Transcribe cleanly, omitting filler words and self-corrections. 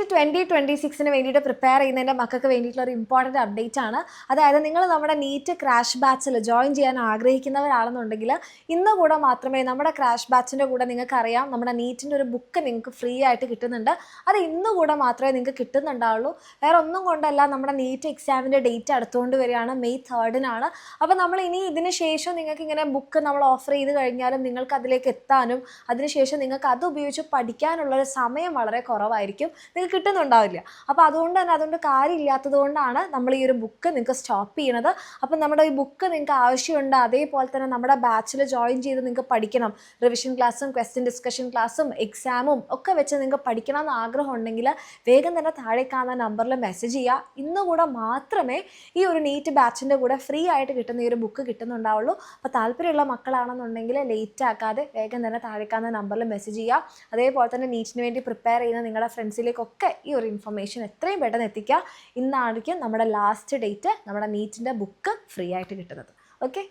NEET 2026 വേണ്ടിയിട്ട് prepare ചെയ്യുന്നതിൻ്റെ മക്കൾക്ക് വേണ്ടിയിട്ടുള്ള ഒരു ഇമ്പോർട്ടൻറ്റ് അപ്ഡേറ്റ് ആണ്. അതായത് നിങ്ങൾ നമ്മുടെ നീറ്റ് ക്രാഷ് ബാച്ചിൽ ജോയിൻ ചെയ്യാൻ ആഗ്രഹിക്കുന്നവരാണെന്നുണ്ടെങ്കിൽ ഇന്ന് കൂടെ മാത്രമേ നമ്മുടെ ക്രാഷ് ബാച്ചിൻ്റെ കൂടെ നിങ്ങൾക്കറിയാം നമ്മുടെ നീറ്റിൻ്റെ ഒരു ബുക്ക് നിങ്ങൾക്ക് ഫ്രീ ആയിട്ട് കിട്ടുന്നുണ്ട്. അത് ഇന്ന് കൂടെ മാത്രമേ നിങ്ങൾക്ക് കിട്ടുന്നുണ്ടാവുള്ളൂ. വേറെ ഒന്നും കൊണ്ടല്ല, നമ്മുടെ നീറ്റ് എക്സാമിൻ്റെ ഡേറ്റ് അടുത്തുകൊണ്ട് വരികയാണ്, മെയ് 3-നാണ്. അപ്പോൾ നമ്മൾ ഇനി ഇതിന് ശേഷം നിങ്ങൾക്ക് ഇങ്ങനെ ബുക്ക് നമ്മൾ ഓഫർ ചെയ്ത് കഴിഞ്ഞാലും നിങ്ങൾക്ക് അതിലേക്ക് എത്താനും അതിനുശേഷം നിങ്ങൾക്ക് അത് ഉപയോഗിച്ച് പഠിക്കാനുള്ളൊരു സമയം വളരെ കുറവായിരിക്കും, നിങ്ങൾക്ക് കിട്ടുന്നുണ്ടാവില്ല. അപ്പോൾ അതുകൊണ്ട് കാര്യമില്ലാത്തത് കൊണ്ടാണ് നമ്മൾ ഈ ഒരു ബുക്ക് നിങ്ങൾക്ക് സ്റ്റോപ്പ് ചെയ്യുന്നത്. അപ്പം നമ്മുടെ ഈ ബുക്ക് നിങ്ങൾക്ക് ആവശ്യമുണ്ട്, അതേപോലെ തന്നെ നമ്മുടെ ബാച്ചിൽ ജോയിൻ ചെയ്ത് നിങ്ങൾക്ക് പഠിക്കണം, റിവിഷൻ ക്ലാസ്സും ക്വസ്റ്റ്യൻ ഡിസ്കഷൻ ക്ലാസ്സും എക്സാമും ഒക്കെ വെച്ച് നിങ്ങൾക്ക് പഠിക്കണം എന്ന് ആഗ്രഹം ഉണ്ടെങ്കിൽ വേഗം തന്നെ താഴെ കാണുന്ന നമ്പറിൽ മെസ്സേജ് ചെയ്യുക. ഇന്നുകൂടെ മാത്രമേ ഈ ഒരു നീറ്റ് ബാച്ചിൻ്റെ കൂടെ ഫ്രീ ആയിട്ട് കിട്ടുന്ന ഈ ഒരു ബുക്ക് കിട്ടുന്നുണ്ടാവുള്ളൂ. അപ്പോൾ താല്പര്യമുള്ള മക്കളാണെന്നുണ്ടെങ്കിൽ ലേറ്റ് ആക്കാതെ വേഗം തന്നെ താഴെ കാണുന്ന നമ്പറിൽ മെസ്സേജ് ചെയ്യുക. അതേപോലെ തന്നെ നീറ്റിന് വേണ്ടി പ്രിപ്പയർ ചെയ്യുന്ന നിങ്ങളുടെ ഫ്രണ്ട്സിലേക്കൊക്കെ ഈ ഒരു ഇൻഫർമേഷൻ എത്രയും പെട്ടെന്ന് എത്തിക്കുക. ഇന്നായിരിക്കും നമ്മുടെ ലാസ്റ്റ് ഡേറ്റ് നമ്മുടെ നീറ്റിൻ്റെ ബുക്ക് ഫ്രീ ആയിട്ട് കിട്ടുന്നത്. ഓക്കെ.